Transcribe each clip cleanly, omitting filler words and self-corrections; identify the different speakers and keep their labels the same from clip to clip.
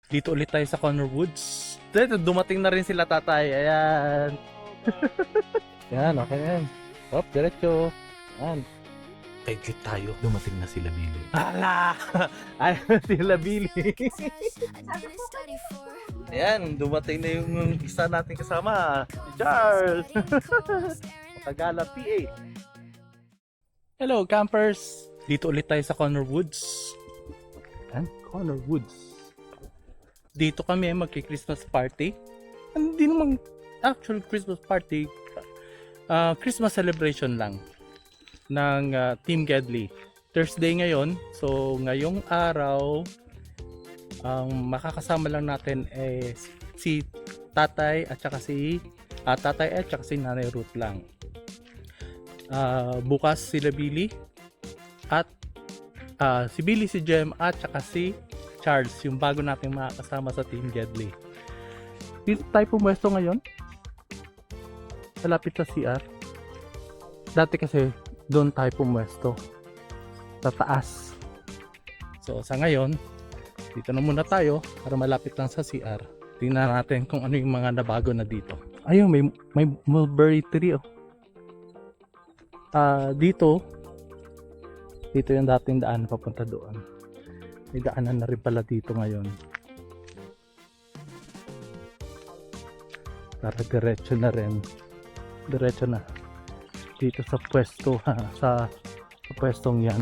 Speaker 1: Dito ulit tayo sa Connor Woods. Dito, dumating na rin sila tatay. Ayan. Yan, okay yan. Hop, diretso. Yan. Exit tayo. Dumating na sila Billy. Ala! Ayan sila Billy. Ayan, dumating na yung isa nating kasama. Si Charles. Tagala PA. Hello campers. Dito ulit tayo sa Connor Woods. Ayan, Connor Woods. Dito kami magki-Christmas party. Hindi naman actual Christmas party. Christmas celebration lang ng Team Gedli. Thursday ngayon. So ngayong araw ang makakasama lang natin si tatay at saka si Nanay Ruth lang. Bukas sila Billy at si Billy, si Jem at saka si Charles, yung bago nating makakasama sa Team Gedli. Dito tayo pumwesto ngayon. Malapit sa CR. Dati kasi doon tayo pumwesto. Sa taas. So sa ngayon, dito na muna tayo para malapit lang sa CR. Tingnan natin kung ano yung mga nabago na dito. Ayun, may mulberry tree oh. Dito yung dating daan papunta doon. May daanan na rin pala dito ngayon. Para diretso na rin. Diretso na. Dito sa pwesto sa pwestong yan.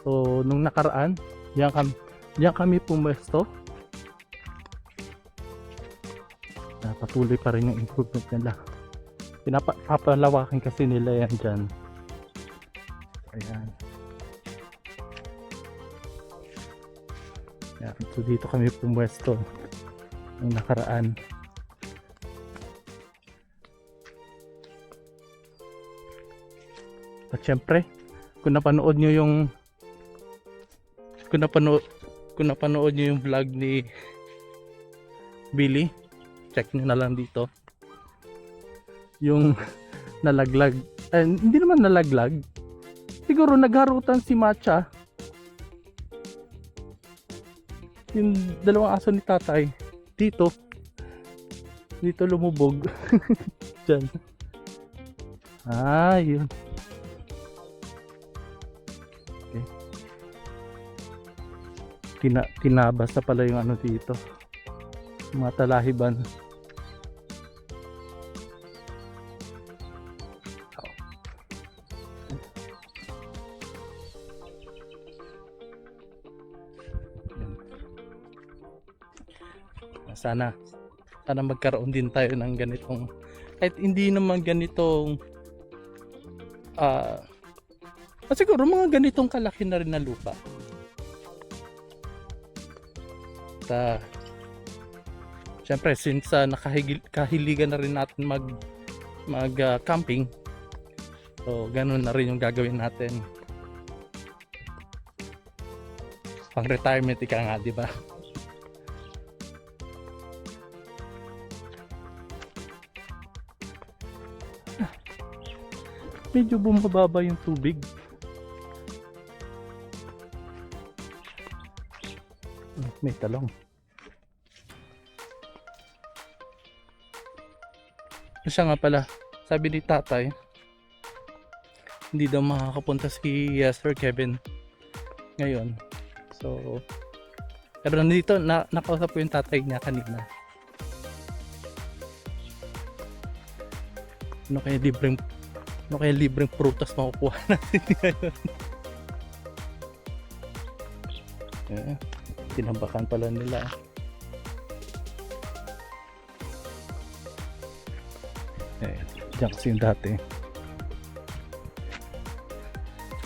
Speaker 1: So nung nakaraan, diyan kami pumwesto. Patuloy pa rin yung improvement nila. Papalawakin kasi nila yan dyan. Ayan. Ayan. So dito kami pumwesto nung nakaraan. At syempre, kung napanood nyo yung vlog ni Billy, check nyo na lang dito yung nalaglag, hindi naman nalaglag, siguro nagharutan si Matcha, yung dalawang aso ni tatay dito lumubog. Dyan. Yun. Okay. Tinabas na pala yung ano dito, mga talahiban. Sana magkaroon din tayo ng ganitong, kahit hindi naman ganitong siguro mga ganitong kalaki na rin na lupa. Siyempre since nakahiligan na rin natin mag camping, so ganun na rin yung gagawin natin. Pang retirement ika nga, di ba? Medyo bumababa yung tubig. May talong. Siya nga pala, sabi ni tatay, hindi daw makakapunta si Sir Kevin ngayon. So, pero nandito, nakausap ko yung tatay niya kanina. Ano kaya libreng prutas makukuha natin ngayon? Tinambakan pala nila. Diyan kasi yung dati.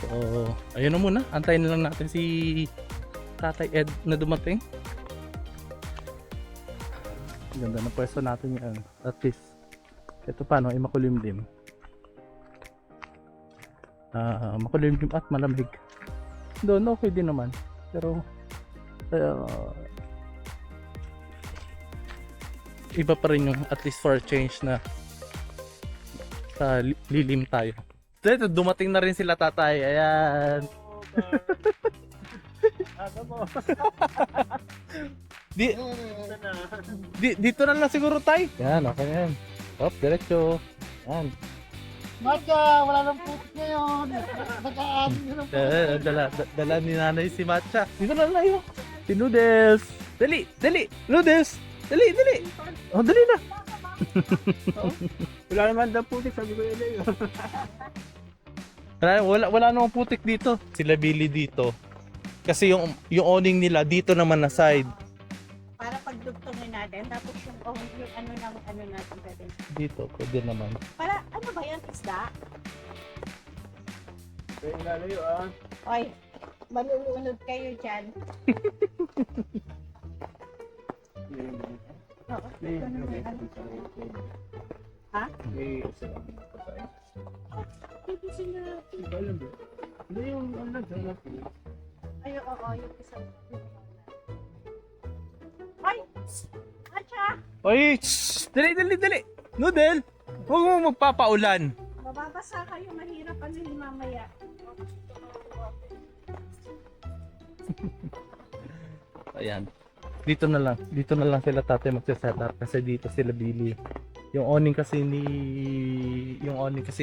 Speaker 1: So, ayun na muna. Antayin na lang natin si Tatay Ed na dumating. Ganda na pwesto natin yan. At least, ito paano ay makulimlim. Makulimlim at malamig. Doon okay din naman. Pero iba pa rin yung at least for a change na sa lilim tayo. Dito, dumating na rin sila tatay. Ayan. Ano mo? Di, dito na lang siguro tayo. Yan, okay na yan. Hop, diretso. Yan.
Speaker 2: Matcha, wala nang putik ngayon. Nagkaan nyo ng putik.
Speaker 1: Dala ni nanay si Matcha. Dito na lang tayo. Si Noodles. Dali, dali. Noodles. Dali, dali. Oh, dali na.
Speaker 2: Wala naman daw putik, sabi ko yun.
Speaker 1: Wala namang putik dito. Sila Billy dito. Kasi yung awning nila dito naman na side.
Speaker 3: Para pagdugtongin natin, tapos yung ano natin pwede.
Speaker 1: Dito, pwede naman.
Speaker 3: Para, ano ba yan, isda?
Speaker 2: Kaya lalayo ah.
Speaker 3: Oy, malulunod kayo dyan. Oo, ito naman, ano. Ha? Hindi sila.
Speaker 2: Hindi yung ano,
Speaker 3: Ay, oo, yung isang. Ay! Atcha!
Speaker 1: Oy, dali, dali, dali. Noodle, huwag mo magpapaulan.
Speaker 3: Mababasa kayo, mahirap ano yung mamaya.
Speaker 1: Ayan. Dito na lang sila tatay magse-set up kasi dito sila Billy. Yung awning kasi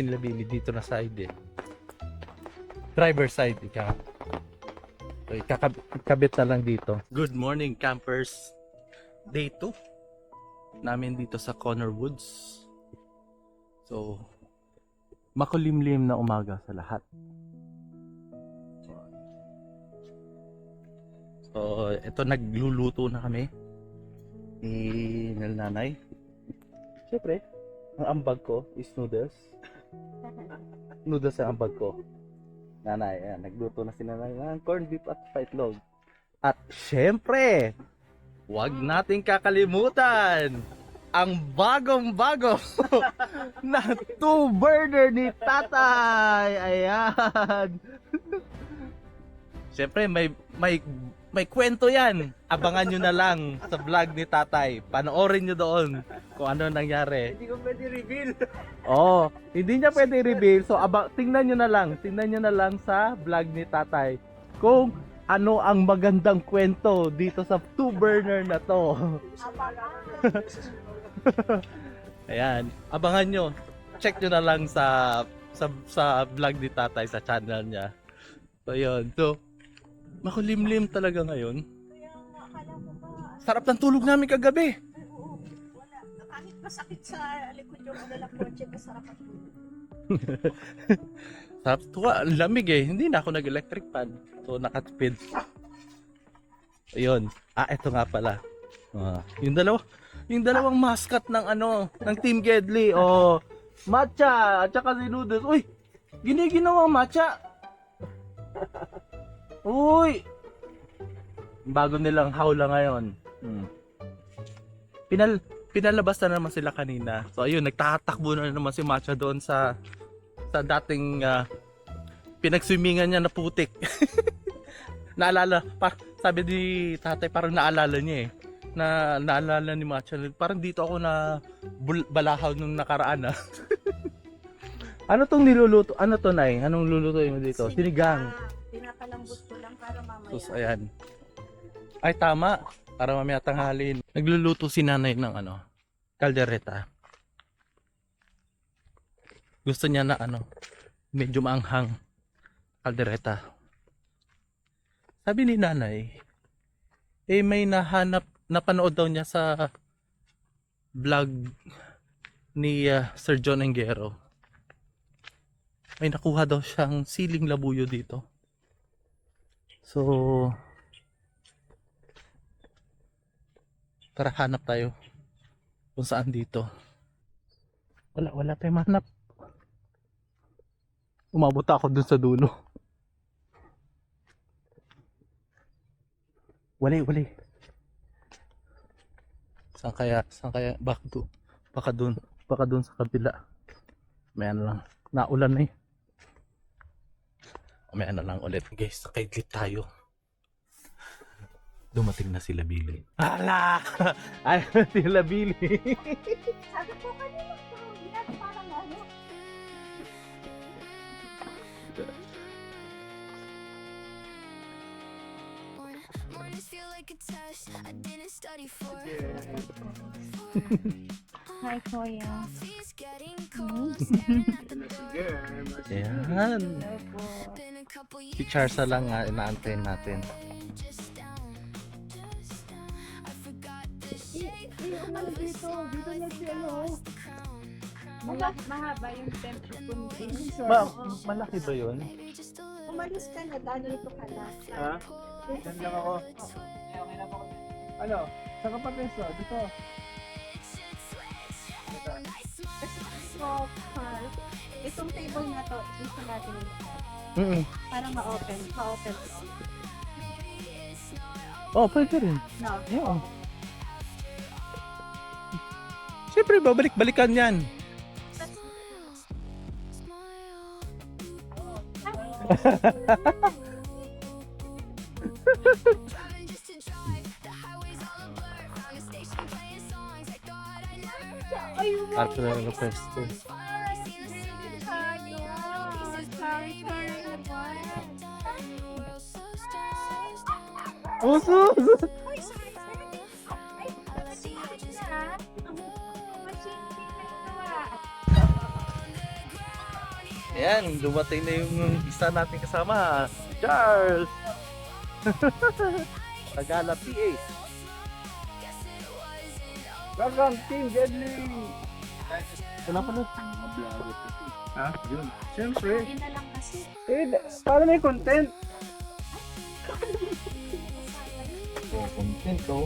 Speaker 1: nila Billy dito na side eh. Driver side ika. Okay, kakabit na lang dito. Good morning campers. Day 2 namin dito sa Connor Woods. So makulimlim na umaga sa lahat. So, ito nagluluto na kami ni nanay. Siyempre, ang ambag ko is noodles. Noodles ang ambag ko. Nanay, ayan, nagluto na si nanay ng corned beef at fried log. At siyempre, wag nating kakalimutan ang bagong-bago na 2-burner ni tatay. Ayan. Siyempre, may kwento yan. Abangan nyo na lang sa vlog ni tatay. Panoorin nyo doon kung ano nangyari.
Speaker 2: Hindi ko pwede reveal.
Speaker 1: Oo, hindi niya pwede reveal. So, tingnan nyo na lang sa vlog ni tatay kung ano ang magandang kwento dito sa 2-burner na to. Ayan, abangan nyo. Check nyo na lang sa vlog ni tatay sa channel niya. So, yun. So, makulimlim talaga ngayon.
Speaker 3: Kaya akala mo ba,
Speaker 1: Sarap ng tulog namin kagabi.
Speaker 3: oo, wala. Kahit masakit sa likod yung ng kotse, masarap ang tulog.
Speaker 1: Sarap tuwa, lamig eh. Hindi na ako nag-electric fan. So nakatipid. Ayun. Ito nga pala. Yung dalawang mascot ng ng Team Gedli. Oh, Matcha at saka si Noodles. Uy, giniginawa Matcha. Uy. Bago nilang hawla ngayon. Pinalabas na naman sila kanina. So ayun, nagtatakbo na naman si Matcha doon sa dating pinagswimingan niya na putik. Naalala, sabi ni tatay parang naalala niya eh. Naalala ni Matcha, parang dito ako na balahaw nung nakaraan. Ano tong niluluto? Ano to, Nay? Anong lulutuin mo dito? Sinigang.
Speaker 3: Pinapalambot ko lang para mamaya.
Speaker 1: Sus, ayan. Ay, tama. Para mamaya tanghalin. Nagluluto si nanay ng kaldereta. Gusto niya na medyo maanghang kaldereta. Sabi ni nanay, may napanood daw niya sa vlog ni Sir John Engero. May nakuha daw siyang siling labuyo dito. So, tara hanap tayo kung saan dito. Wala tayong mahanap. Umabot ako dun sa dulo. Wali. Saan kaya? Baka dun sa kabila. May lang. Naulan na eh. May lang ulit. Guys, nakaidlit tayo. Dumating na sila Billy. Hala! Ay, sila Billy.
Speaker 3: Sabi ko kanina, yan parang ano.
Speaker 4: Wanna see
Speaker 3: Hi, Kuya.
Speaker 1: Ayan. Si Charsa lang nga inaantayin natin.
Speaker 2: Dito na si ano.
Speaker 3: Mahaba yung tempo po.
Speaker 1: Malaki ba yun?
Speaker 3: Umalis ka na, dito ka na.
Speaker 2: Ha? Diyan lang ako. Ano? Saan ka pa peso? Dito.
Speaker 3: So, itong table na to, dito natin para ma-open. Ma-open to.
Speaker 1: Oh, pwede rin.
Speaker 3: No.
Speaker 1: Yeah. Siyempre, babalik-balikan yan. Arto na ng pwesto. Oso! Ayan, dumating na yung isa nating kasama, Charles! Tagala PA.
Speaker 2: Welcome, Team Deadly!
Speaker 1: Wala pa na.
Speaker 2: Ha? Yun. Siyempre.
Speaker 3: Yun na lang kasi.
Speaker 2: Para may content.
Speaker 1: Content ko.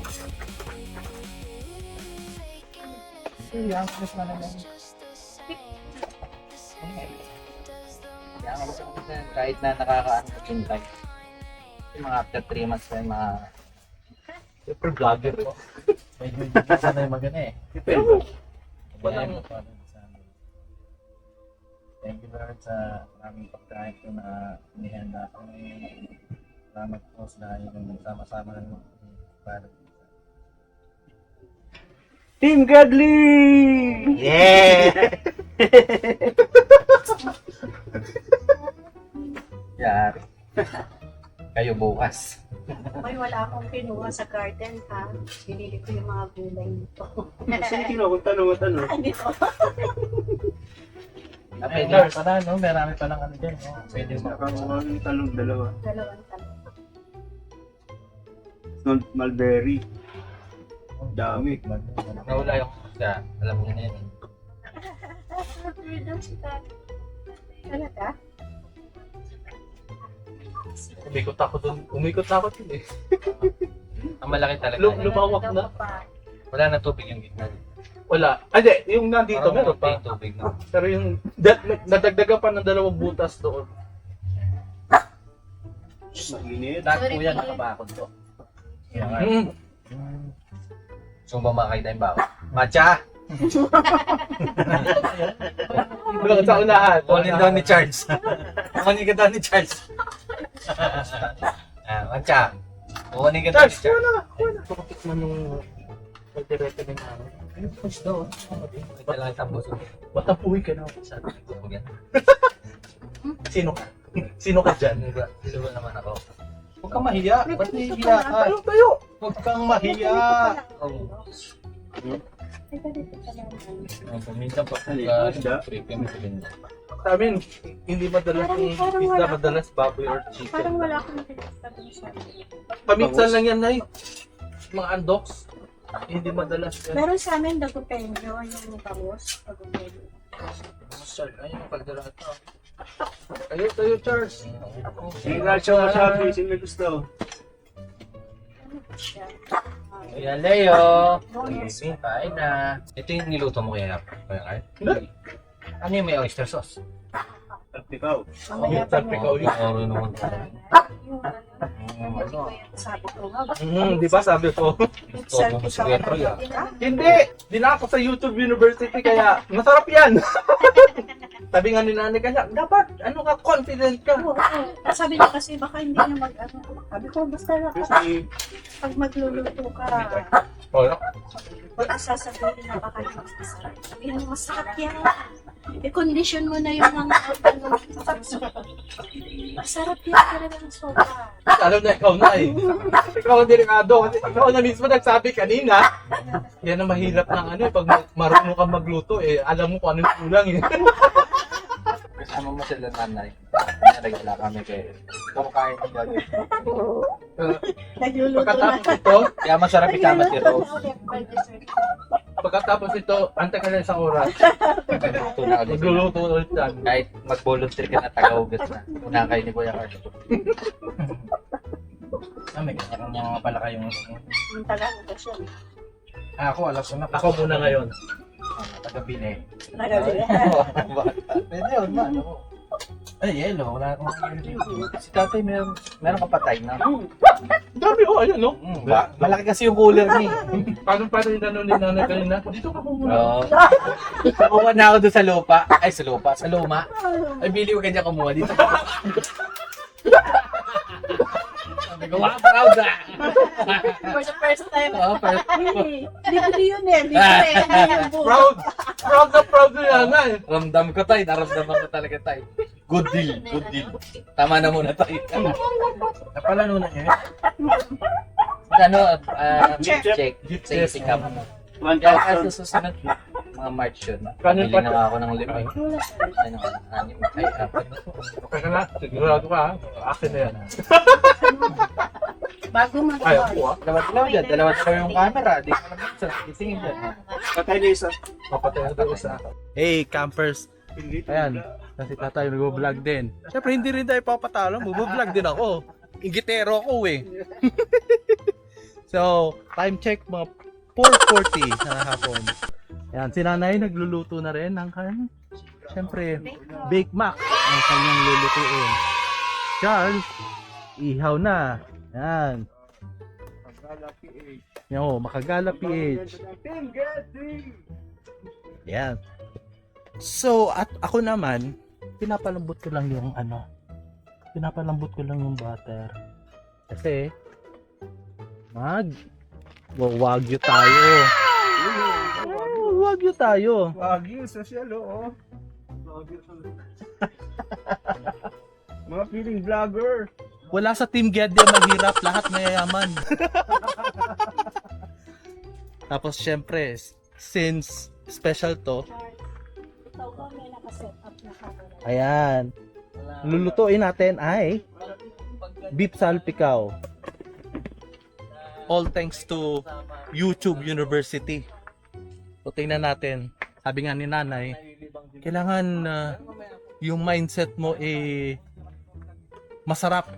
Speaker 2: Ang stress na naman.
Speaker 4: Kahit na nakakaano yung time. Yung mga after 3 months pa yung mga
Speaker 1: Super vlogger ko.
Speaker 4: medyo hindi na sana yung magana eh.
Speaker 1: Walang-
Speaker 4: Thank you Lord sa maraming pagkain ko na inihanda ko ngayon. Salamat po sa yung nagsama-sama ng para.
Speaker 2: Team Godly!
Speaker 4: Yeah! Yari. Kayo bukas.
Speaker 3: May wala akong kinuha sa garden, ha? Binili ko yung mga gulay nito.
Speaker 2: Sige, kung tanong.
Speaker 3: Dito.
Speaker 4: Pwede pala no? Marami palang ano dyan. No? Pwede mo.
Speaker 2: Nakakuha ng talong dalawa.
Speaker 3: Dalawang tanong.
Speaker 2: Mulberry. Dami.
Speaker 4: Nawala yung isa. Alam niyo na yan eh.
Speaker 3: Talaga?
Speaker 1: Umikot ako dun. Umikot ako dun eh.
Speaker 4: Ang malaki talaga.
Speaker 1: Lumawak na.
Speaker 4: Wala na tubig yung gitna.
Speaker 1: Wala. Hindi, yung nandito meron pa.
Speaker 4: May tubig na.
Speaker 1: Pero yung nadagdagan pa ng 2 butas doon.
Speaker 2: Mainit.
Speaker 4: Lahat po yan nakabakod to.
Speaker 1: Mm.
Speaker 4: So ba makakita yung bakod? Matcha!
Speaker 1: Doon sa unahan.
Speaker 4: Kunin daw ni Charles. Kunin ka daw ni Charles. Matcha! Kunin ka daw ni
Speaker 1: Charles,
Speaker 4: Charles.
Speaker 1: wala. Tukapit mo nung pagdiretso ng ano.
Speaker 4: Ayun, push daw. May talagang tambos.
Speaker 1: Matapuwi ka na.
Speaker 4: Sabi ko yan.
Speaker 1: Sino ka? Sino ka dyan?
Speaker 4: Sino ba naman ako? Huwag kang mahiya. Ba't nahihiya ka?
Speaker 1: Tayo!
Speaker 4: Huwag kang mahiya.
Speaker 3: Ay, ganito ka naman.
Speaker 4: Paminsan pa free kami sa ganyan.
Speaker 1: Sa amin, hindi madalas yung
Speaker 3: Parang
Speaker 1: isda,
Speaker 3: wala.
Speaker 1: madalas baboy or
Speaker 3: Parang
Speaker 1: chicken.
Speaker 3: wala akong nakikita doon sa
Speaker 1: Paminsan lang yan, Nay. Mga andoks. Hindi madalas yan.
Speaker 3: Meron sa amin dagupenyo, yung bangus. Dagupenyo.
Speaker 4: Ayun yung pagdarata.
Speaker 1: Tayo, Charles.
Speaker 2: Sige na siya masabi. Sino may gusto?
Speaker 3: Ano ba siya?
Speaker 4: Kuya Leo.
Speaker 3: Bonus.
Speaker 4: Baby, kain na. Ito yung niluto mo kaya Kart?
Speaker 1: Hindi.
Speaker 4: Ano yung may oyster sauce?
Speaker 2: Ikaw.
Speaker 3: Mamaya pa
Speaker 1: Sabi
Speaker 3: niya.
Speaker 1: ko yun.
Speaker 4: Oro naman.
Speaker 3: Yung ano, hindi ko yan sabi ko nga.
Speaker 1: Di ba sabi ko?
Speaker 3: Selfie
Speaker 4: si
Speaker 3: ka
Speaker 4: Kuya
Speaker 3: na
Speaker 4: Troy, ah.
Speaker 1: Hindi! Di na ako sa YouTube University kaya masarap yan! Sabi nga ni nanay kanya, dapat ano ka, confident ka.
Speaker 3: Oo, oo. Sabi niya kasi baka hindi na mag-ano. Sabi ko, basta na
Speaker 2: Kasi
Speaker 3: pag magluluto ka,
Speaker 1: Oh,
Speaker 3: baka sasabihin na baka hindi masarap. Sabihin mo, masarap yan. i-condition mo na yung mga ano. Masarap yan talaga ng sopa.
Speaker 1: Alam na ikaw na eh. Ikaw ang delikado. Kasi ikaw na mismo nagsabi kanina. Yan ang mahirap ng ano eh. Pag marunong kang magluto eh. Alam mo kung anong kulang eh.
Speaker 4: Kasama mo sila nanay. Nagala kami kayo. Kumakain ng bago.
Speaker 3: Nagluluto na.
Speaker 1: Pagkatapos ito,
Speaker 4: Kaya masarap isama si Rose.
Speaker 1: pagkatapos ito, antay ka na isang oras.
Speaker 4: Magluluto na ulit.
Speaker 1: Magluluto ulit yan.
Speaker 4: Kahit mag-volunteer ka na taga-ugat na. Una kayo ni Kuya Carlo. May kanya-kanya pala kayong...
Speaker 3: Yung taga-ano siya.
Speaker 4: Ako, alas na.
Speaker 1: Ako muna ngayon.
Speaker 4: Taga-bili.
Speaker 3: Nagabili.
Speaker 4: Pwede yun, man. Ay, yelo. Wala akong yelo. Si tatay, meron kapatay na.
Speaker 1: Dami oh, ayun no.
Speaker 4: Malaki kasi yung cooler niya.
Speaker 1: Paano pa rin ano ni nanay kanina? Dito ka po muna.
Speaker 4: Oo. Kumuha na ako doon sa lupa. Ay, sa lupa. Sa luma. Ay, bili ko kanya kumuha dito. Sabi ko, wow, proud ah!
Speaker 3: For the first time.
Speaker 4: Oo, first.
Speaker 3: Libre yun eh. Libre.
Speaker 1: Proud! Proud na nanay.
Speaker 4: Ramdam ko tayo. Naramdaman ko talaga tayo. Good deal. Good deal. Tama na muna tayo. Napala nuna niya. Ano, check. Sa isikap. Kaya sa susunod, mga March yun.
Speaker 1: Kanin
Speaker 4: Bili
Speaker 1: pa-
Speaker 4: na ako ng limay. Ano, anim. Ay, apat.
Speaker 1: Okay ka na? Sigurado ka ha? Akin na yan.
Speaker 3: Bago
Speaker 1: Ay,
Speaker 3: mag-call.
Speaker 1: ako ah.
Speaker 4: Dalawa dyan. Dalawa yung camera. Di ko naman sa gisingin dyan.
Speaker 2: Patay na isa.
Speaker 1: Papatay na tayo isa. Hey, campers. Ayan. Kasi tatay nag-vlog din. Siyempre, hindi rin tayo papatalo. Mag-vlog din ako. Ingitero ako eh. So, time check mga 4:40 na hapon. Ayan, si nanay nagluluto na rin ng kanyang, siyempre, Bake Mac ang kanyang lulutuin. Charles, ihaw na. Ayan. Yo, Makagala PH. Ayan. So, at ako naman, pinapalambot ko lang yung butter. Kasi, wagyu tayo. Wagyu tayo.
Speaker 2: Wagyu, social, oo. Mga feeling vlogger.
Speaker 1: Wala sa Team Gedde mahirap, lahat mayayaman. Tapos syempre, since special to,
Speaker 3: Ikaw ba may nakaset up na camera?
Speaker 1: ayan, lulutuin natin ay beef salpikaw. All thanks to YouTube University. So tingnan natin, sabi nga ni nanay, kailangan yung mindset mo masarap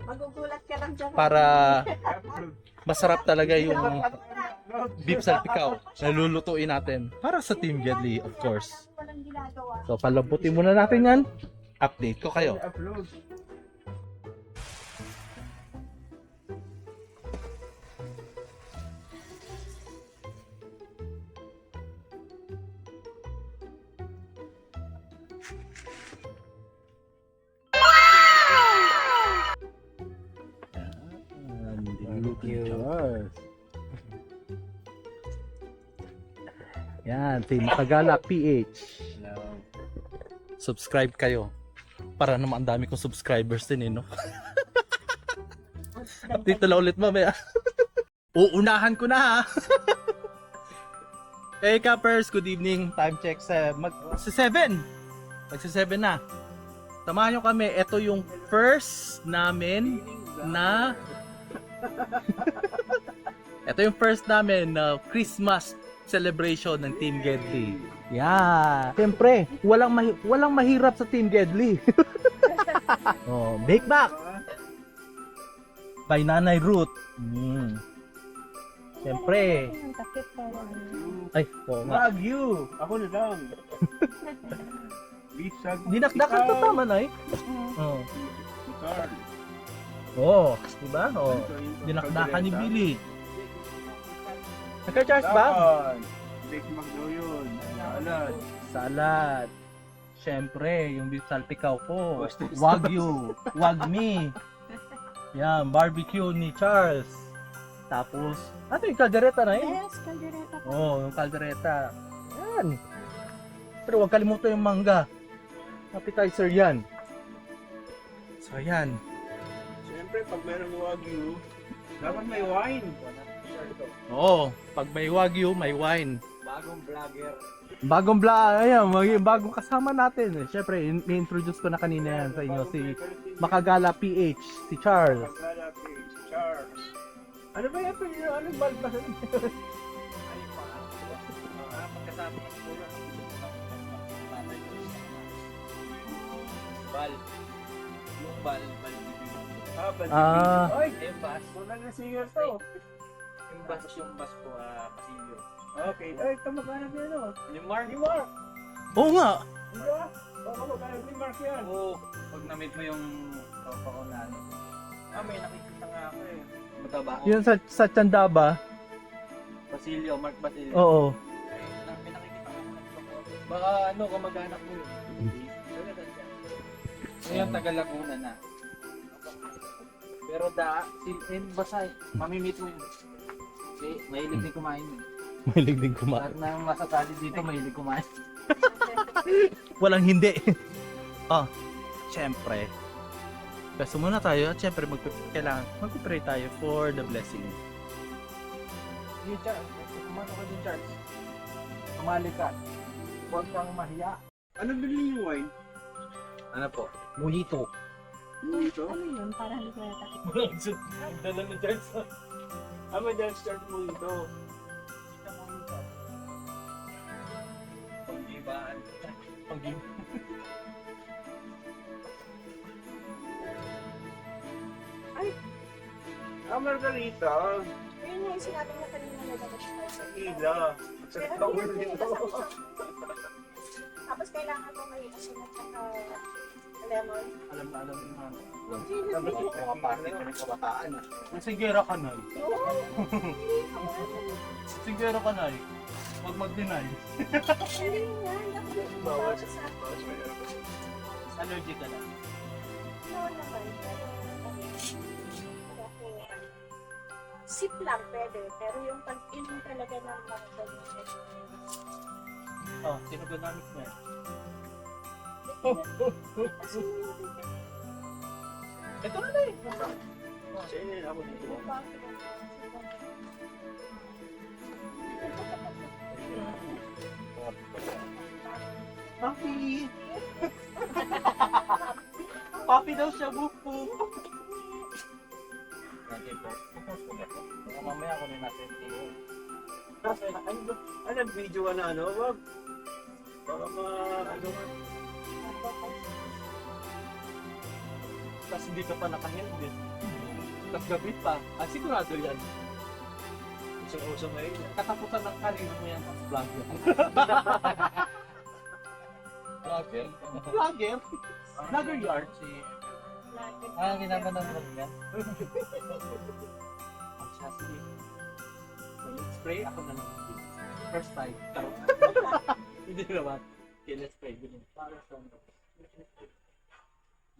Speaker 3: Magugulat ka lang dyan.
Speaker 1: para masarap talaga yung beef salpikaw na lulutuin natin para sa Team Gedli, of course.
Speaker 3: Walang ginagawa.
Speaker 1: So palambutin muna natin yan. Update ko kayo.
Speaker 2: Upload.
Speaker 1: Yan, si Makagala PH. Subscribe kayo. Para naman ang dami kong subscribers din no? Update na ulit mamaya. Uunahan ko na ha. Hey Cappers, good evening. Time check sa magsi-7 na. Samahan nyo kami. Ito yung first namin na Christmas celebration ng Team Gedli. Yeah. Siyempre, walang mahirap sa Team Gedli. Oh, Bake Mac by Nanay Ruth. Siyempre.
Speaker 3: Ang takip pa.
Speaker 1: Ay, oo nga.
Speaker 2: Wagyu. Ako na lang. Beef sag.
Speaker 1: Dinakdakan to tama na eh. Oh.
Speaker 2: Carl.
Speaker 1: Oh, diba? Oh. Dinakdakan ni Billy. Naka-charge ba?
Speaker 2: Bake Magnoyon. Salad.
Speaker 1: Salad. Siyempre, yung beef salpikaw ko. Wagyu. Wagmi. Yan, barbecue ni Charles. Tapos, ano yung kaldereta na yun?
Speaker 3: Yes, kaldereta po.
Speaker 1: Oh, yung kaldereta. Yan. Pero huwag kalimutan yung mangga. Appetizer yan. So, ayan.
Speaker 2: Siyempre, pag meron wagyu, dapat may wine.
Speaker 1: Oo, pag may wagyu, may wine.
Speaker 2: Bagong vlogger.
Speaker 1: Bagong bagong kasama natin. Siyempre, ni-introduce ko na kanina yan sa inyo. Si Makagala PH, si Charles.
Speaker 2: Charles. Ano ba yan? Anong bal ba?
Speaker 4: Pagkasama ng puro ng tatay ko. Bal. Yung bal bibigyan.
Speaker 1: Ah.
Speaker 2: Oy,
Speaker 4: Yung bas.
Speaker 2: tunal na singer to.
Speaker 4: Yung bas ko, pasilyo.
Speaker 2: Okay. Ay, kamag-anak niya, no?
Speaker 4: Yung Mark.
Speaker 2: Ni Mark.
Speaker 1: Oo nga.
Speaker 2: Di ba? Baka kamag-anak ni Mark yan.
Speaker 4: Oo. Pag na-meet mo yung tropa ko na ano. May nakikita nga ako eh. Mataba.
Speaker 1: Yun sa Tanda ba?
Speaker 4: Basilio, Mark Basilio.
Speaker 1: Oo.
Speaker 4: May nakikita nga ako ng tropa ko. Baka ano, kamag-anak mo yun. Ngayon, taga Laguna na. Pero basta, mamimit mo yun. Kasi mahilig din kumain yun.
Speaker 1: Mahilig din kumain.
Speaker 4: Lahat ng masasali dito, mahilig kumain.
Speaker 1: Walang hindi. Siyempre. Peso muna tayo at siyempre magpipray tayo for the blessing.
Speaker 2: Hey, Charles. Kumano ka din, Charles. Tumali ka. Huwag kang mahiya. Ano bilhin yung wine?
Speaker 4: Ano po? Mojito.
Speaker 2: Mojito?
Speaker 3: Ano yun? Parang hindi ko yata.
Speaker 2: Dala ni Charles. May Charles Charles Mojito.
Speaker 4: Panggibaan.
Speaker 2: Margarita.
Speaker 3: Yun yung sinabi mo kanina na dapat tayo sa
Speaker 2: Ila. Sa tawin nito.
Speaker 3: Tapos kailangan mo may asin at saka lemon.
Speaker 2: Alam na yung mga.
Speaker 3: Tapos
Speaker 2: Mga party ka ng kabataan.
Speaker 1: Sigera ka na.
Speaker 3: hindi naman.
Speaker 1: Sigera ka na. Huwag mag-deny.
Speaker 3: Actually nga,
Speaker 2: Bawal.
Speaker 3: sa akin.
Speaker 1: Allergic ka na.
Speaker 3: No naman, pero kasi sip lang pwede, pero yung pag-inom talaga ng mga ganyan.
Speaker 1: Sino gamit mo yan?
Speaker 3: Kasi yung
Speaker 1: Ito na eh.
Speaker 2: Sige, ako dito.
Speaker 1: Papi! Papi daw siya, bupo.
Speaker 4: Nanti po. Mamaya ko na natin ito.
Speaker 2: Ano video ka na ano? Wag. Baka ano ka.
Speaker 1: Tapos hindi ka pa naka-helmet. Tapos gabi pa. Sigurado yan.
Speaker 2: Usang-usang ngayon.
Speaker 1: Katapusan ng karir mo yan. Tapos vlogger.
Speaker 4: Vlogger?
Speaker 1: Vlogger? Vlogger yard.
Speaker 4: Ginagawa ng vlog niya.
Speaker 1: Siya, sige. Let's pray. Ako na lang. First time. Tarot. Hindi naman. Okay, let's pray. Para sa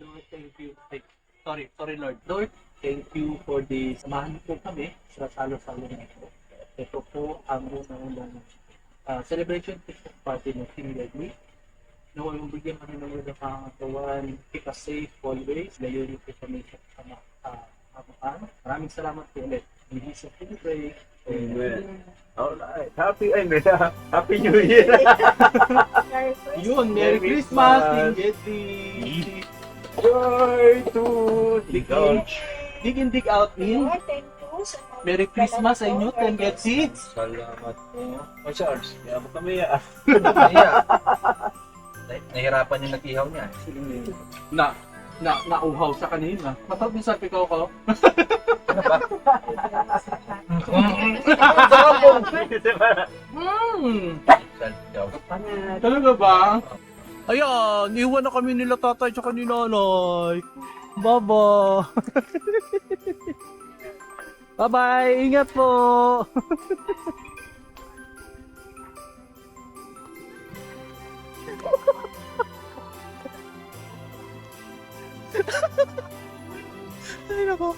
Speaker 1: Lord, thank you. Sorry Lord. Lord, thank you for this. Samahan po kami sa salo-salo na ito. Ito po ang unang celebration Christmas party ng Team Redmi. Naway mong bigyan kami ng mga pangatawan. Keep us safe always. Layo niyo po kami sa kamakan. Maraming salamat po ulit. In Jesus name we pray.
Speaker 2: Amen. Alright. Happy New Year.
Speaker 3: Merry Christmas.
Speaker 1: Yun, Merry Christmas! Ingeti!
Speaker 2: Joy to the
Speaker 1: Dig in, dig out in.
Speaker 3: Lord, thank you sa mga
Speaker 1: Merry Christmas sa inyo, Ten Get Seeds!
Speaker 2: Salamat po. O Charles, kaya mo kami
Speaker 4: Nahirapan yung nag-ihaw niya.
Speaker 1: Nauhaw sa kanina. Masarap yung sapi ko. Talaga ba? Ayan, iwan na kami nila tatay tsaka ni nanay. Baba. Bye-bye, ingat po. Ay nako,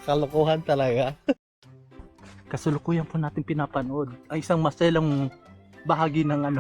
Speaker 1: kalokohan talaga. Kasulukuyan po natin pinapanood ay isang maselang bahagi ng